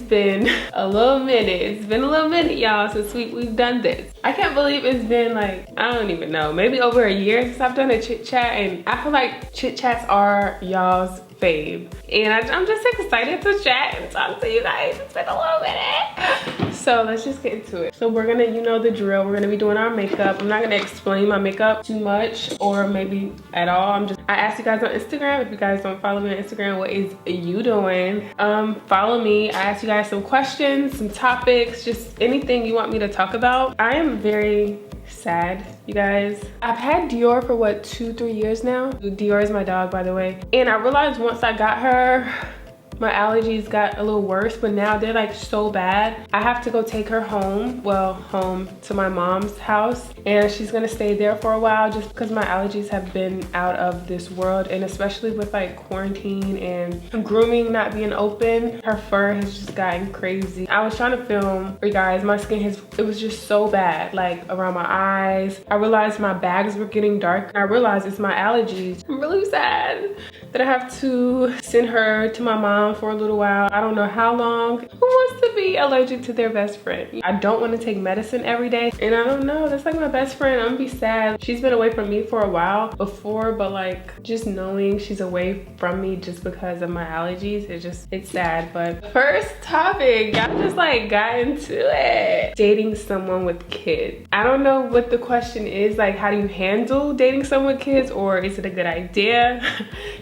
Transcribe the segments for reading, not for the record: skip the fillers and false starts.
been a little minute. It's been a little minute, y'all, since we've done this. I can't believe it's been like, I don't even know, maybe over a year since I've done a chit chat, and I feel like chit chats are y'all's fave. And I'm just excited to chat and talk to you guys. It's been a little minute. So let's just get into it. So we're gonna, you know the drill, we're gonna be doing our makeup. I'm not gonna explain my makeup too much or maybe at all. I asked you guys on Instagram, if you guys don't follow me on Instagram, what is you doing? Follow me. I asked you guys some questions, some topics, just anything you want me to talk about. I am very sad, you guys. I've had Dior for what, 2-3 years now? Dior is my dog, by the way. And I realized once I got her, my allergies got a little worse, but now they're like so bad. I have to go take her home, well, home to my mom's house, and she's gonna stay there for a while just because my allergies have been out of this world, and especially with like quarantine and grooming not being open, her fur has just gotten crazy. I was trying to film for you guys, my skin it was just so bad, like around my eyes. I realized my bags were getting dark, and I realized it's my allergies. I'm really sad that I have to send her to my mom for a little while. I don't know how long. Who wants to be allergic to their best friend? I don't want to take medicine every day, and I don't know, that's like my best friend. I'm gonna be sad. She's been away from me for a while before, but like just knowing she's away from me just because of my allergies, it's sad. But first topic, y'all just like got into it. Dating someone with kids. I don't know what the question is, like how do you handle dating someone with kids, or is it a good idea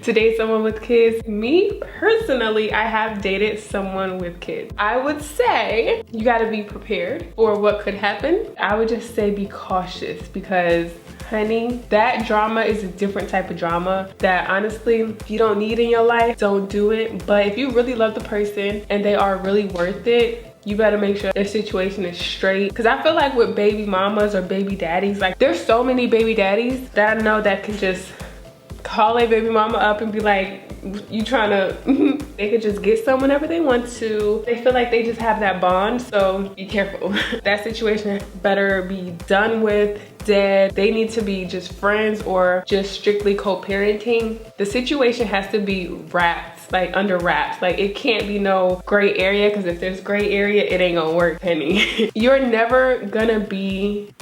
to date someone with kids? Me personally, I have dated someone with kids. I would say you got to be prepared for what could happen. I would just say be cautious, because honey, that drama is a different type of drama that honestly, if you don't need in your life, don't do it. But if you really love the person and they are really worth it, you better make sure their situation is straight. Because I feel like with baby mamas or baby daddies, like there's so many baby daddies that I know that can just call a baby mama up and be like, you trying to, they could just get some whenever they want to. They feel like they just have that bond, so be careful. That situation better be done with, dead. They need to be just friends or just strictly co-parenting. The situation has to be wrapped, like under wraps. Like it can't be no gray area, because if there's gray area, it ain't gonna work, honey. You're never gonna be,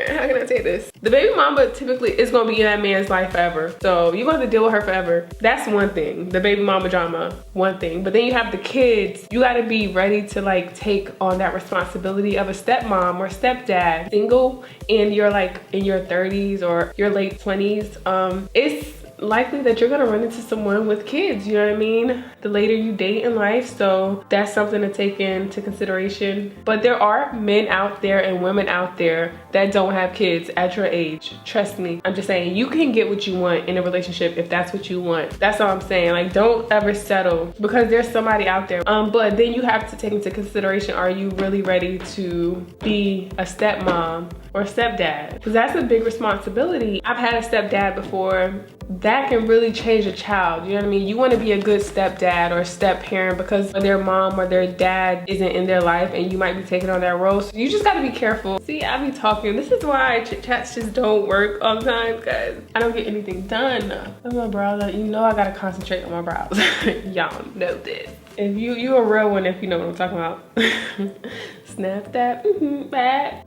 how can I say this? The baby mama typically is gonna be in that man's life forever. So you're gonna have to deal with her forever. That's one thing, the baby mama drama, one thing. But then you have the kids. You gotta be ready to like take on that responsibility of a stepmom or stepdad. Single and you're like in your 30s or your late 20s, it's likely that you're gonna run into someone with kids, you know what I mean? The later you date in life, so that's something to take into consideration. But there are men out there and women out there that don't have kids at your age. Trust me, I'm just saying, you can get what you want in a relationship if that's what you want. That's all I'm saying. Like, don't ever settle because there's somebody out there. But then you have to take into consideration, are you really ready to be a stepmom or stepdad? Because that's a big responsibility. I've had a stepdad before. That can really change a child, you know what I mean? You want to be a good stepdad or step parent because their mom or their dad isn't in their life and you might be taking on that role. So you just got to be careful. See, I be talking. This is why chit chats just don't work all the time, because I don't get anything done. That's my brows. You know I got to concentrate on my brows. Y'all know this. If you a real one, if you know what I'm talking about. Snap that back.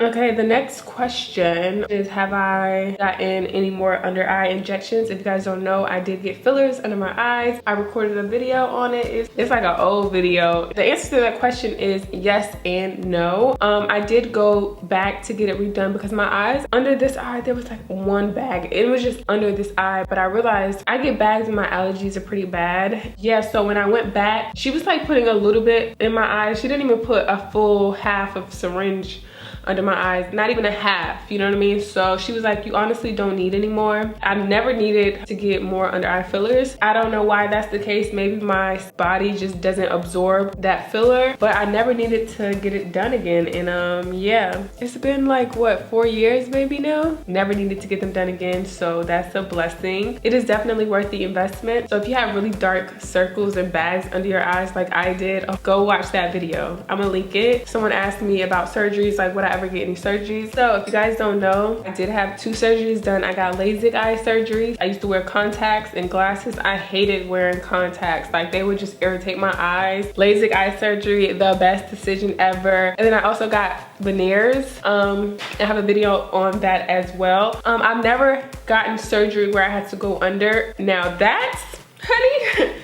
Okay, the next question is, have I gotten any more under eye injections? If you guys don't know, I did get fillers under my eyes. I recorded a video on it. It's like an old video. The answer to that question is yes and no. I did go back to get it redone because my eyes, under this eye, there was like one bag. It was just under this eye, but I realized I get bags and my allergies are pretty bad. Yeah, so when I went back, she was like putting a little bit in my eyes. She didn't even put a full half of syringe under my eyes, not even a half, you know what I mean? So she was like, you honestly don't need any more. I never needed to get more under eye fillers. I don't know why that's the case. Maybe my body just doesn't absorb that filler, but I never needed to get it done again. And yeah, it's been like what, 4 years maybe now? Never needed to get them done again, so that's a blessing. It is definitely worth the investment. So if you have really dark circles and bags under your eyes like I did, go watch that video. I'm gonna link it. Someone asked me about surgeries, like what I ever get any surgeries. So if you guys don't know, I did have 2 surgeries done. I got Lasik eye surgery. I used to wear contacts and glasses. I hated wearing contacts. Like, they would just irritate my eyes. Lasik eye surgery, the best decision ever. And then I also got Veneers. I have a video on that as well. I've never gotten surgery where I had to go under. Now that's, honey,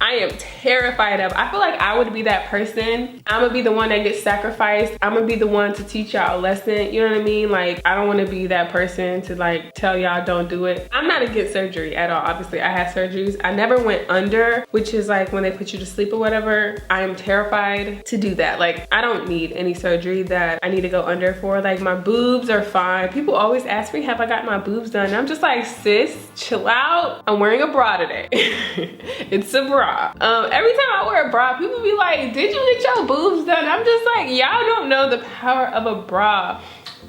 I am terrified of. I feel like I would be that person. I'm gonna be the one that gets sacrificed. I'm gonna be the one to teach y'all a lesson. You know what I mean? Like, I don't wanna be that person to like tell y'all don't do it. I'm not against surgery at all. Obviously, I had surgeries. I never went under, which is like when they put you to sleep or whatever. I am terrified to do that. Like, I don't need any surgery that I need to go under for. Like, my boobs are fine. People always ask me, have I got my boobs done? And I'm just like, sis, chill out. I'm wearing a bra today. It's a bra. Every time I wear a bra, people be like, did you get your boobs done? I'm just like, y'all don't know the power of a bra.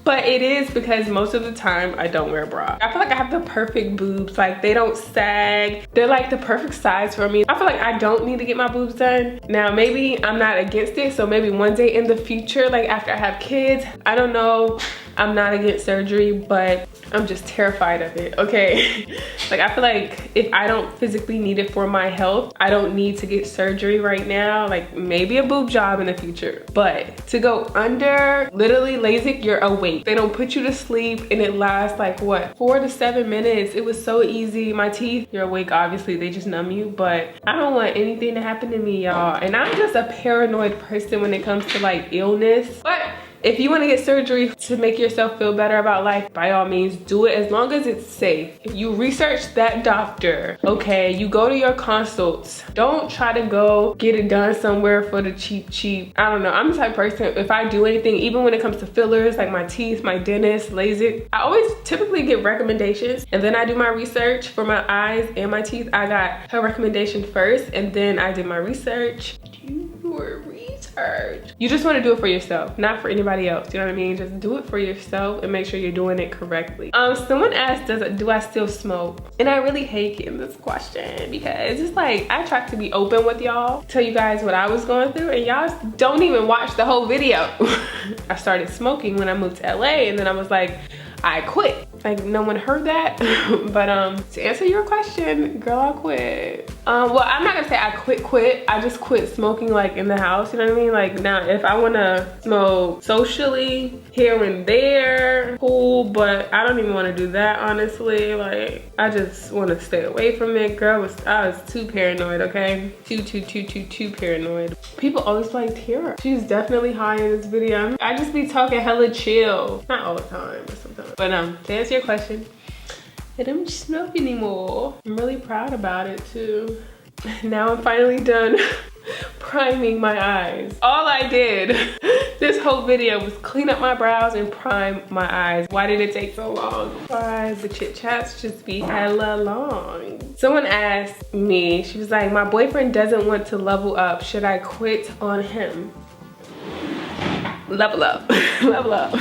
But it is because most of the time I don't wear a bra. I feel like I have the perfect boobs. Like, they don't sag. They're like the perfect size for me. I feel like I don't need to get my boobs done. Now, maybe I'm not against it. So maybe one day in the future, like after I have kids, I don't know. I'm not against surgery, but I'm just terrified of it, okay? Like, I feel like if I don't physically need it for my health, I don't need to get surgery right now. Like, maybe a boob job in the future. But to go under, literally LASIK, you're awake. They don't put you to sleep and it lasts like what, 4 to 7 minutes. It was so easy. My teeth, you're awake, obviously, they just numb you, but I don't want anything to happen to me, y'all. And I'm just a paranoid person when it comes to like illness. But if you want to get surgery to make yourself feel better about life, by all means, do it as long as it's safe. If you research that doctor, okay, you go to your consults. Don't try to go get it done somewhere for the cheap. I don't know. I'm the type of person, if I do anything, even when it comes to fillers, like my teeth, my dentist, LASIK, I always typically get recommendations and then I do my research for my eyes and my teeth. I got her recommendation first and then I did my research. You just want to do it for yourself, not for anybody else. You know what I mean? Just do it for yourself and make sure you're doing it correctly. Someone asked, do I still smoke? And I really hate getting this question because it's like, I tried to be open with y'all, tell you guys what I was going through, and y'all don't even watch the whole video. I started smoking when I moved to LA, and then I was like, I quit. Like, no one heard that. But to answer your question, girl, I quit. Well, I'm not gonna say I quit. I just quit smoking like in the house, you know what I mean? Like, now if I wanna smoke socially here and there, cool, but I don't even wanna do that, honestly. Like, I just wanna stay away from it. Girl, I was too paranoid, okay? Too paranoid. People always like Teaira. She's definitely high in this video. I just be talking hella chill. Not all the time, but sometimes. But to answer your question, I don't smoke anymore. I'm really proud about it too. Now I'm finally done priming my eyes. All I did this whole video was clean up my brows and prime my eyes. Why did it take so long? Why the chit chats just be hella long? Someone asked me, she was like, my boyfriend doesn't want to level up. Should I quit on him? Level up, level up.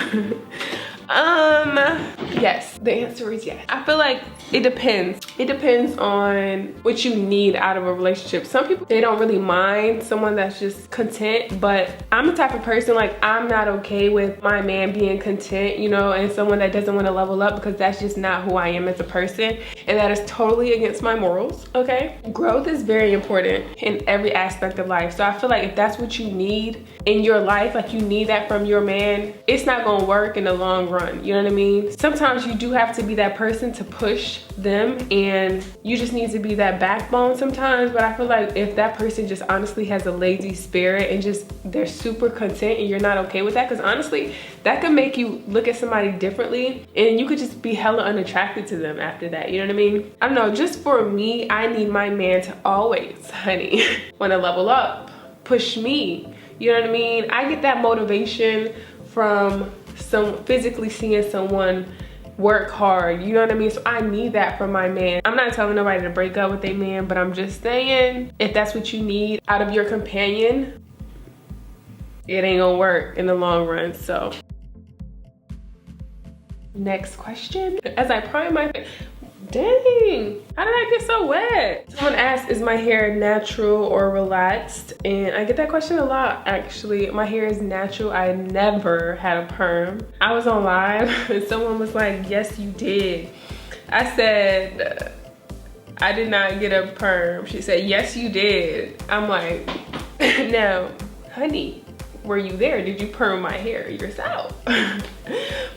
Yes, the answer is yes. I feel like it depends. It depends on what you need out of a relationship. Some people, they don't really mind someone that's just content, but I'm the type of person, like, I'm not okay with my man being content, you know, and someone that doesn't want to level up, because that's just not who I am as a person, and that is totally against my morals, okay? Growth is very important in every aspect of life. So I feel like if that's what you need in your life, like you need that from your man, it's not gonna work in the long run, you know what I mean? Sometimes you do have to be that person to push them, and you just need to be that backbone sometimes. But I feel like if that person just honestly has a lazy spirit and just they're super content and you're not okay with that, because honestly that could make you look at somebody differently and you could just be hella unattracted to them after that, you know what I mean? I don't know, just for me, I need my man to always, honey, want to level up, push me, you know what I mean? I get that motivation from physically seeing someone work hard, you know what I mean? So I need that from my man. I'm not telling nobody to break up with their man, but I'm just saying, if that's what you need out of your companion, it ain't gonna work in the long run. So next question. As I prime my face, Dang, how did I get so wet? Someone asked, is my hair natural or relaxed? And I get that question a lot, actually. My hair is natural. I never had a perm. I was on live and someone was like, yes, you did. I said, I did not get a perm. She said, yes, you did. I'm like, no, honey, were you there? Did you perm my hair yourself?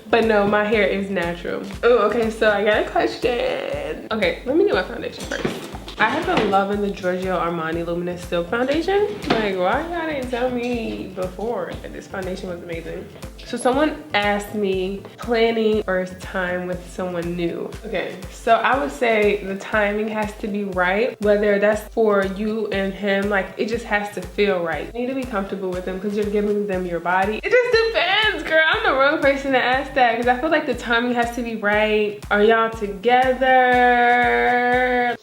But no, my hair is natural. Oh, okay, so I got a question. Okay, let me do my foundation first. I have been loving the Giorgio Armani Luminous Silk Foundation. Like, why y'all didn't tell me before that this foundation was amazing? So someone asked me, planning first time with someone new. Okay, so I would say the timing has to be right, whether that's for you and him, like it just has to feel right. You need to be comfortable with them because you're giving them your body. It just depends, girl. I'm the wrong person to ask that because I feel like the timing has to be right. Are y'all together?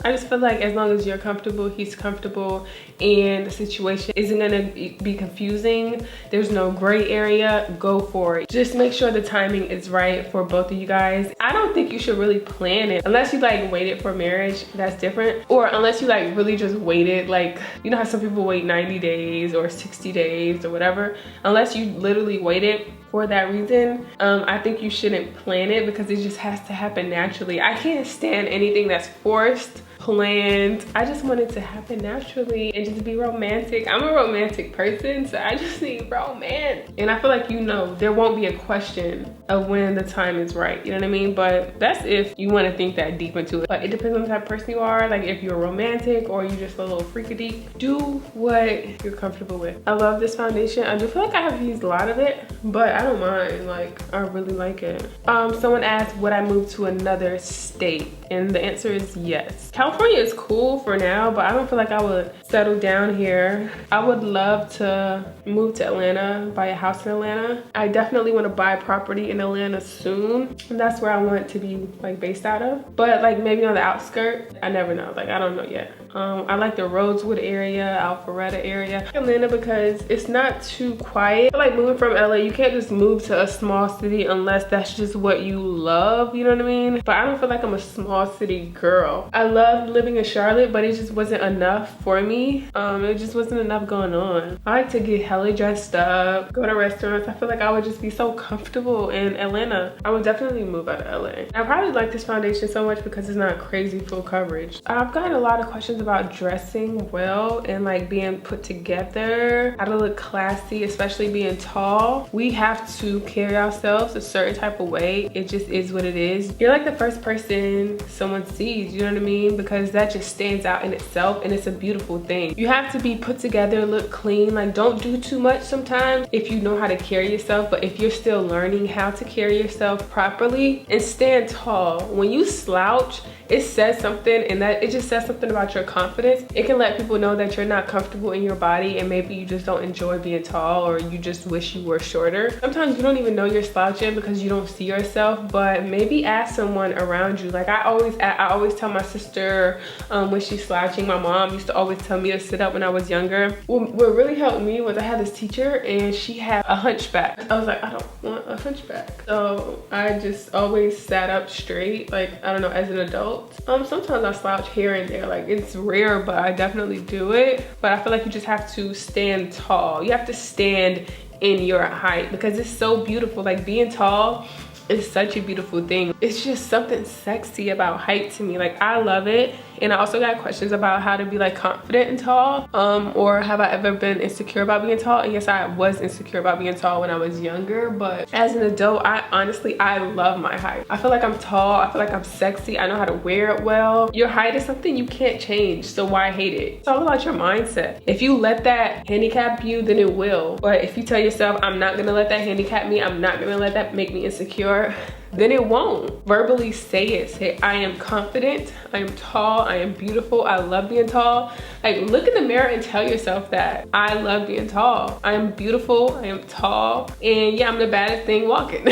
I just feel like as long as you're comfortable, he's comfortable, and the situation isn't gonna be confusing, there's no gray area, go for it. Just make sure the timing is right for both of you guys. I don't think you should really plan it unless you like waited for marriage, that's different. Or unless you like really just waited, like, you know how some people wait 90 days or 60 days or whatever. Unless you literally waited for that reason, I think you shouldn't plan it because it just has to happen naturally. I can't stand anything that's forced, planned. I just want it to happen naturally and just be romantic. I'm a romantic person, so I just need romance. And I feel like, you know, there won't be a question of when the time is right, you know what I mean? But that's if you want to think that deep into it. But it depends on the type of person you are. Like if you're romantic or you just a little freakadeek, do what you're comfortable with. I love this foundation. I do feel like I have used a lot of it, but I don't mind. Like, I really like it. Someone asked, would I move to another state? And the answer is yes. California is cool for now, but I don't feel like I would settle down here. I would love to move to Atlanta, buy a house in Atlanta. I definitely want to buy property in Atlanta soon. And that's where I want to be like based out of. But like maybe on the outskirts, I never know. Like, I don't know yet. I like the Rosewood area, Alpharetta area. Atlanta because it's not too quiet. I feel like moving from LA, you can't just move to a small city unless that's just what you love, you know what I mean? But I don't feel like I'm a small city girl. I love living in Charlotte, but it just wasn't enough for me. It just wasn't enough going on. I like to get hella dressed up, go to restaurants. I feel like I would just be so comfortable in Atlanta. I would definitely move out of LA. I probably like this foundation so much because it's not crazy full coverage. I've gotten a lot of questions about dressing well and like being put together, how to look classy, especially being tall. We have to carry ourselves a certain type of way. It just is what it is. You're like the first person someone sees, you know what I mean? Because that just stands out in itself and it's a beautiful thing. You have to be put together, look clean. Like, don't do too much sometimes if you know how to carry yourself, but if you're still learning how to carry yourself properly, and stand tall. When you slouch, it says something, and that it just says something about your confidence. It can let people know that you're not comfortable in your body and maybe you just don't enjoy being tall, or you just wish you were shorter. Sometimes you don't even know you're slouching because you don't see yourself, but maybe ask someone around you. Like I always tell my sister when she's slouching. My mom used to always tell me to sit up when I was younger. What really helped me was I had this teacher and she had a hunchback. I was like, I don't want a hunchback. So I just always sat up straight, like, I don't know, as an adult. Sometimes I slouch here and there, like it's rare, but I definitely do it. But I feel like you just have to stand tall. You have to stand in your height because it's so beautiful. Like being tall is such a beautiful thing. It's just something sexy about height to me. Like I love it. And I also got questions about how to be like confident and tall, or have I ever been insecure about being tall? And yes, I was insecure about being tall when I was younger, but as an adult, I love my height. I feel like I'm tall, I feel like I'm sexy, I know how to wear it well. Your height is something you can't change, so why hate it? It's all about your mindset. If you let that handicap you, then it will. But if you tell yourself, I'm not gonna let that handicap me, I'm not gonna let that make me insecure, then it won't. Verbally say it. Say, I am confident, I am tall, I am beautiful, I love being tall. Like look in the mirror and tell yourself that. I love being tall, I am beautiful, I am tall, and yeah, I'm the baddest thing walking.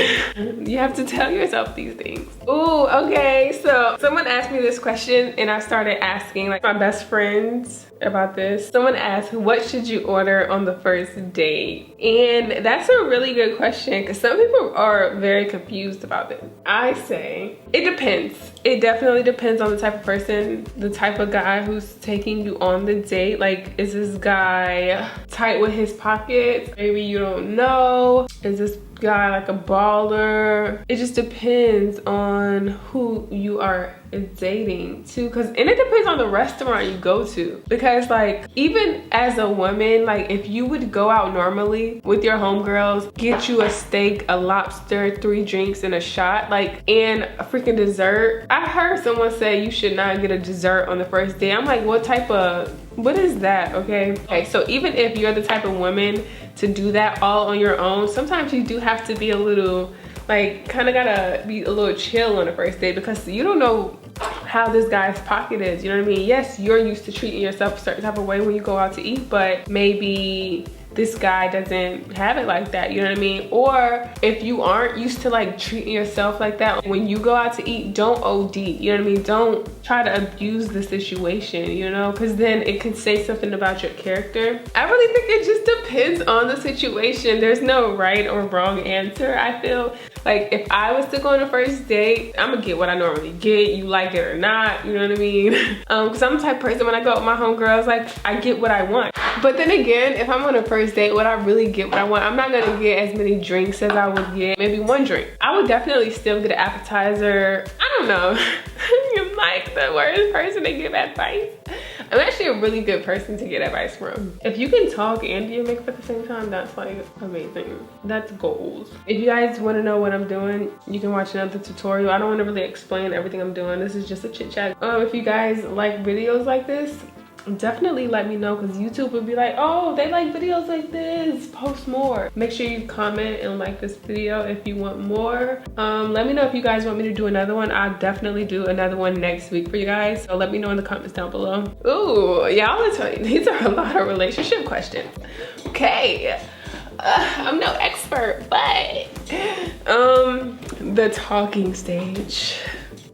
You have to tell yourself these things. Ooh, okay, so someone asked me this question and I started asking like my best friends about this. Someone asked, what should you order on the first date? And that's a really good question because some people are very confused about this. I say it depends. it definitely depends on the type of person, the type of guy who's taking you on the date. Like, is this guy tight with his pockets? Maybe you don't know. Is this guy like a baller? It just depends on who you are dating too, and it depends on the restaurant you go to, because like, even as a woman, like if you would go out normally with your homegirls, get you a steak, a lobster, 3 drinks and a shot, like, and a freaking dessert. I heard someone say you should not get a dessert on the first date. I'm like, what is that? Okay, so even if you're the type of woman to do that all on your own, sometimes you do have to be a little, like, kind of gotta be a little chill on the first date, because you don't know how this guy's pocket is, you know what I mean? Yes, you're used to treating yourself a certain type of way when you go out to eat, but maybe this guy doesn't have it like that, you know what I mean? Or if you aren't used to like treating yourself like that, when you go out to eat, don't OD, you know what I mean? Don't try to abuse the situation, you know, because then it can say something about your character. I really think it just depends on the situation. There's no right or wrong answer. I feel like if I was to go on a first date, I'm gonna get what I normally get, you like it or not, you know what I mean? Because I'm the type of person, when I go with my homegirls, like, I get what I want. But then again, if I'm on a first date, would I really get what I want? I'm not gonna get as many drinks as I would get maybe 1 drink. I would definitely still get an appetizer. I don't know. I'm like the worst person to give advice. I'm actually a really good person to get advice from. If you can talk and do your makeup at the same time, that's like amazing. That's goals. If you guys want to know what I'm doing, you can watch another tutorial. I don't want to really explain everything I'm doing. This is just a chit chat. If you guys like videos like this, definitely let me know, because YouTube would be like, oh, they like videos like this, post more. Make sure you comment and like this video if you want more. Let me know if you guys want me to do another one. I'll definitely do another one next week for you guys, so let me know in the comments down below. Ooh, y'all are telling me these are a lot of relationship questions. Okay, I'm no expert, but the talking stage.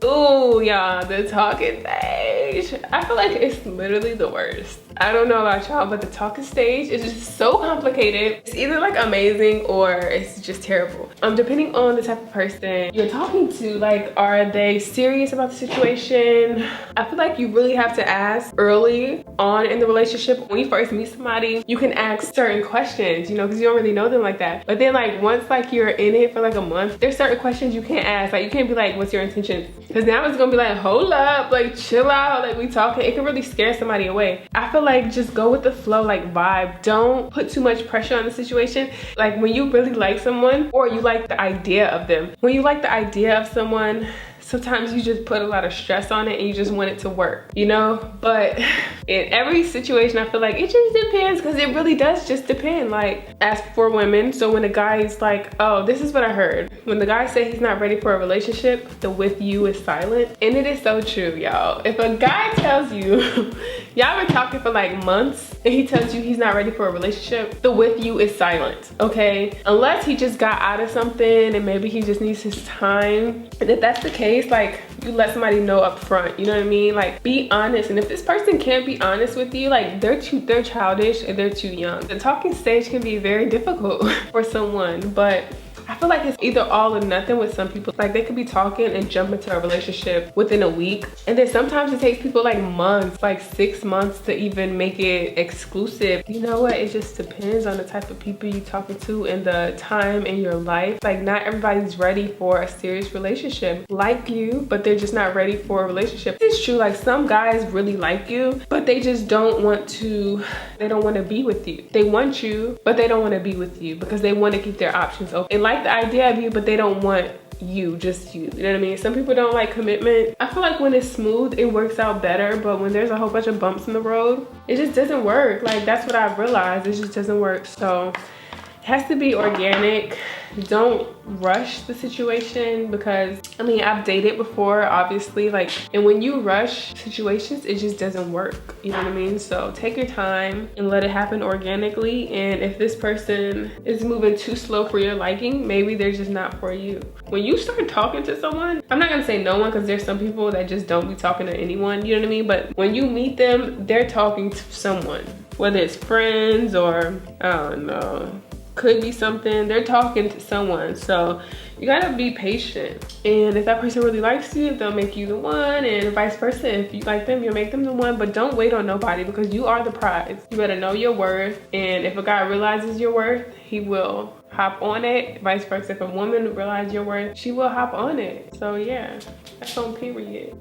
Ooh, y'all, the talking stage. I feel like it's literally the worst. I don't know about y'all, but the talking stage is just so complicated. It's either like amazing or it's just terrible. Depending on the type of person you're talking to, like, are they serious about the situation? I feel like you really have to ask early on in the relationship. When you first meet somebody, you can ask certain questions, you know, because you don't really know them like that. But then like once like you're in it for like a month, there's certain questions you can't ask. Like, you can't be like, what's your intention? Because now it's gonna be like, hold up, like chill out, like we talking. It can really scare somebody away. I feel like just go with the flow, like vibe. Don't put too much pressure on the situation. Like, when you really like someone, or you like the idea of them, when you like the idea of someone, sometimes you just put a lot of stress on it and you just want it to work, you know? But in every situation, I feel like it just depends, because it really does just depend. Like, as for women, so when a guy is like, oh, this is what I heard. When the guy say he's not ready for a relationship, the with you is silent. And it is so true, y'all. If a guy tells you, y'all been talking for like months, and he tells you he's not ready for a relationship, the with you is silent, okay? Unless he just got out of something and maybe he just needs his time. And if that's the case, like, you let somebody know up front, you know what I mean? Like, be honest. And if this person can't be honest with you, like, they're childish and they're too young. The talking stage can be very difficult for someone, but I feel like it's either all or nothing with some people. Like, they could be talking and jump into a relationship within a week. And then sometimes it takes people like months, like 6 months to even make it exclusive. You know what? It just depends on the type of people you're talking to and the time in your life. Like, not everybody's ready for a serious relationship. Like you, but they're just not ready for a relationship. It's true, like some guys really like you, but they just don't want to, they don't want to be with you. They want you, but they don't want to be with you because they want to keep their options open. And like the idea of you, but they don't want you, just you. You know what I mean? Some people don't like commitment. I feel like when it's smooth, it works out better, but when there's a whole bunch of bumps in the road, it just doesn't work. Like, that's what I've realized. It just doesn't work. So it has to be organic. Don't rush the situation, because I mean, I've dated before, obviously, like, and when you rush situations, it just doesn't work, you know what I mean? So take your time and let it happen organically. And if this person is moving too slow for your liking, maybe they're just not for you. When you start talking to someone, I'm not gonna say no one, because there's some people that just don't be talking to anyone, you know what I mean? But when you meet them, they're talking to someone, whether it's friends or, I don't know, could be something. They're talking to someone, so you gotta be patient. And if that person really likes you, they'll make you the one, and vice versa. If you like them, you'll make them the one. But don't wait on nobody, because you are the prize. You better know your worth, and if a guy realizes your worth, he will hop on it. Vice versa, if a woman realizes your worth, she will hop on it. So yeah, that's on period.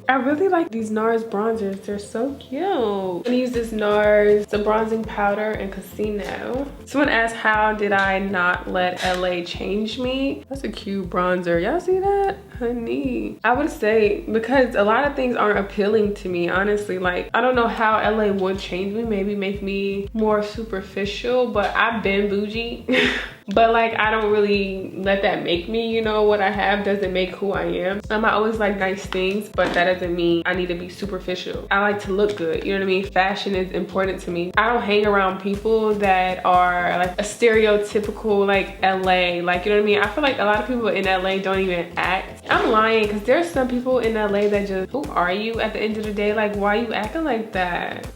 I really like these Nars Bronzers. They're so cute. I'm gonna use this Nars, the bronzing powder in Casino. Someone asked, how did I not let LA change me? That's a cute bronzer. Y'all see that? Honey. I would say because a lot of things aren't appealing to me, honestly. Like, I don't know how LA would change me. Maybe make me more superficial, but I've been bougie. But like, I don't really let that make me, you know. What I have doesn't make who I am. I always like nice things, but that doesn't mean I need to be superficial. I like to look good, you know what I mean? Fashion is important to me. I don't hang around people that are like a stereotypical like LA, like, you know what I mean? I feel like a lot of people in LA don't even act. I'm lying, because there's some people in LA that just, who are you at the end of the day? Like, why are you acting like that?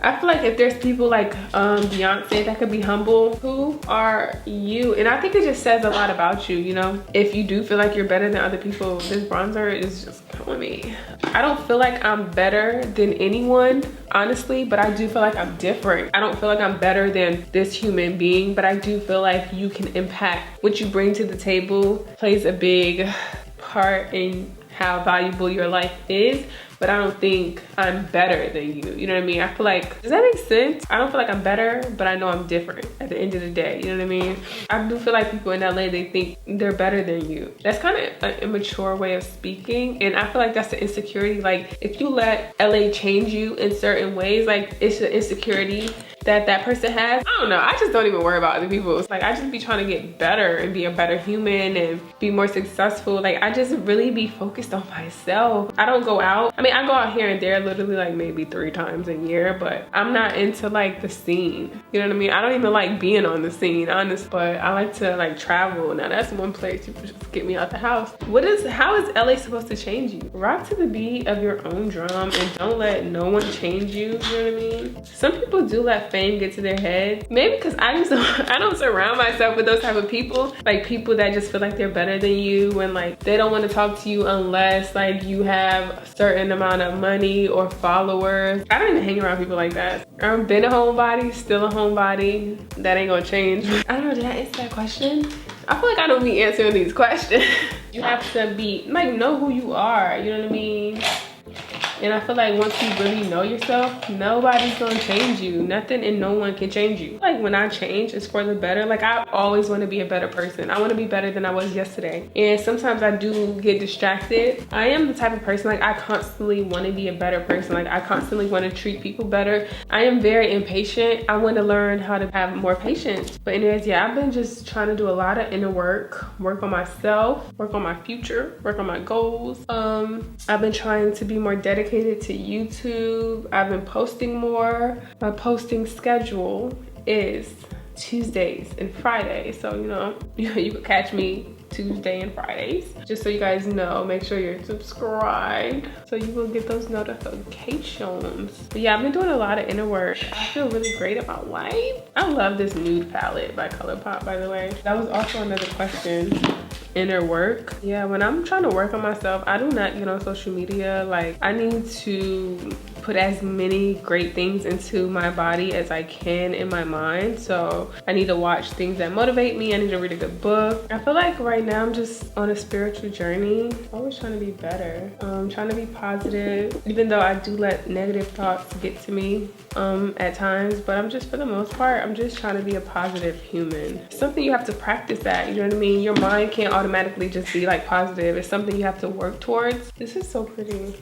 I feel like if there's people like Beyonce that could be humble, who are you? And I think it just says a lot about you, you know? If you do feel like you're better than other people, this bronzer is just killing me. I don't feel like I'm better than anyone, honestly, but I do feel like I'm different. I don't feel like I'm better than this human being, but I do feel like you can impact what you bring to the table, plays a big part in how valuable your life is. But I don't think I'm better than you. You know what I mean? I feel like, does that make sense? I don't feel like I'm better, but I know I'm different at the end of the day. You know what I mean? I do feel like people in LA, they think they're better than you. That's kind of an immature way of speaking. And I feel like that's the insecurity. Like, if you let LA change you in certain ways, like, it's the insecurity that person has. I don't know. I just don't even worry about other people. It's like, I just be trying to get better and be a better human and be more successful. Like, I just really be focused on myself. I don't go out. I mean, I go out here and there literally like maybe 3 times a year, but I'm not into like the scene. You know what I mean? I don't even like being on the scene, honest, but I like to like travel. Now that's one place you just get me out the house. How is LA supposed to change you? Rock to the beat of your own drum and don't let no one change you. You know what I mean? Some people do let fame get to their head. Maybe because I don't surround myself with those type of people. Like, people that just feel like they're better than you, and like they don't want to talk to you unless like you have a certain amount of money or followers. I don't even hang around people like that. I've been a homebody, still a homebody. That ain't gonna change. I don't know, did I answer that question? I feel like I don't be answering these questions. You have to be like, know who you are, you know what I mean? And I feel like once you really know yourself, nobody's gonna change you. Nothing and no one can change you. Like, when I change, it's for the better. Like, I always want to be a better person. I want to be better than I was yesterday. And sometimes I do get distracted. I am the type of person, like, I constantly want to be a better person. Like, I constantly want to treat people better. I am very impatient. I want to learn how to have more patience. But anyways, yeah, I've been just trying to do a lot of inner work on myself, work on my future, work on my goals. I've been trying to be more dedicated to YouTube. I've been posting more. My posting schedule is Tuesdays and Fridays, so you know, you can catch me Tuesday and Fridays. Just so you guys know, make sure you're subscribed so you will get those notifications. But yeah, I've been doing a lot of inner work. I feel really great about life. I love this nude palette by ColourPop, by the way. That was also another question. Inner work. Yeah, when I'm trying to work on myself, I do not get on social media. Like, I need to put as many great things into my body as I can in my mind. So I need to watch things that motivate me. I need to read a good book. I feel like right now I'm just on a spiritual journey. Always trying to be better. Trying to be positive, even though I do let negative thoughts get to me at times. But I'm just, for the most part, I'm just trying to be a positive human. It's something you have to practice at, you know what I mean? Your mind can't automatically just be like positive. It's something you have to work towards. This is so pretty.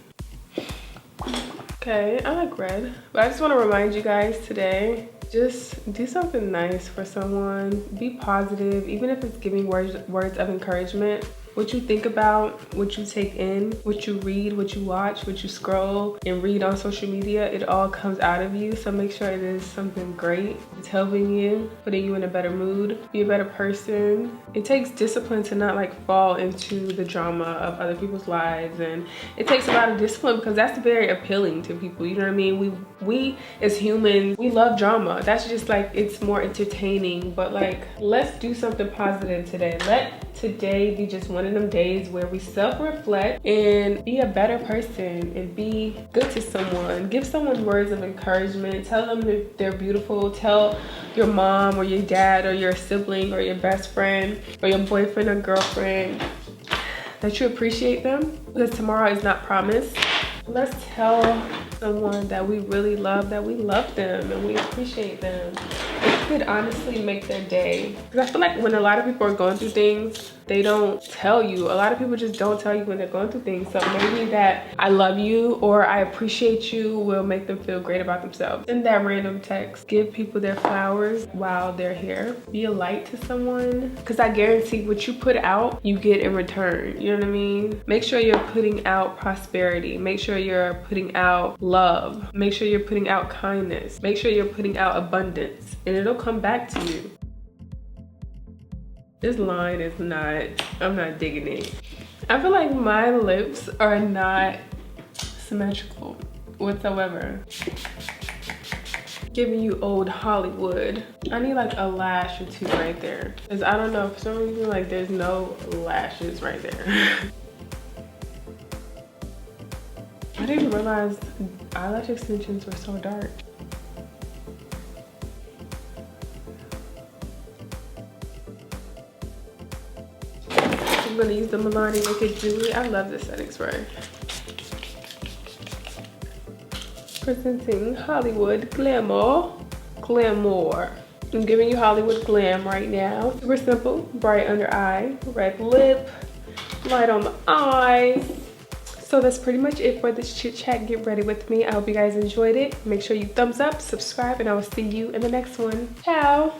Okay, I like red. But I just want to remind you guys today, just do something nice for someone. Be positive, even if it's giving words of encouragement. What you think about, what you take in, what you read, what you watch, what you scroll and read on social media, it all comes out of you. So make sure it is something great. It's helping you, putting you in a better mood, be a better person. It takes discipline to not like fall into the drama of other people's lives, and it takes a lot of discipline because that's very appealing to people. You know what I mean? We as humans, we love drama. That's just like, it's more entertaining. But like, let's do something positive today. Let today be just one of them days where we self-reflect and be a better person and be good to someone. Give someone words of encouragement. Tell them that they're beautiful. Tell your mom or your dad or your sibling or your best friend or your boyfriend or girlfriend that you appreciate them, because tomorrow is not promised. Let's tell someone that we really love, that we love them and we appreciate them. It could honestly make their day. Because I feel like when a lot of people are going through things, they don't tell you. A lot of people just don't tell you when they're going through things. So maybe that I love you or I appreciate you will make them feel great about themselves. Send that random text. Give people their flowers while they're here. Be a light to someone. Because I guarantee what you put out, you get in return. You know what I mean? Make sure you're putting out prosperity. Make sure you're putting out love. Make sure you're putting out kindness. Make sure you're putting out abundance. And it'll come back to you. This line is not, I'm not digging it. I feel like my lips are not symmetrical whatsoever. Giving you old Hollywood. I need like a lash or two right there. Cause I don't know, for some reason like there's no lashes right there. I didn't realize eyelash extensions were so dark. I'm gonna use the Milani Naked Jewelry. I love this setting spray. Presenting Hollywood Glamour. I'm giving you Hollywood Glam right now. Super simple, bright under eye, red lip, light on the eyes. So that's pretty much it for this chit chat. Get ready with me. I hope you guys enjoyed it. Make sure you thumbs up, subscribe, and I will see you in the next one. Ciao.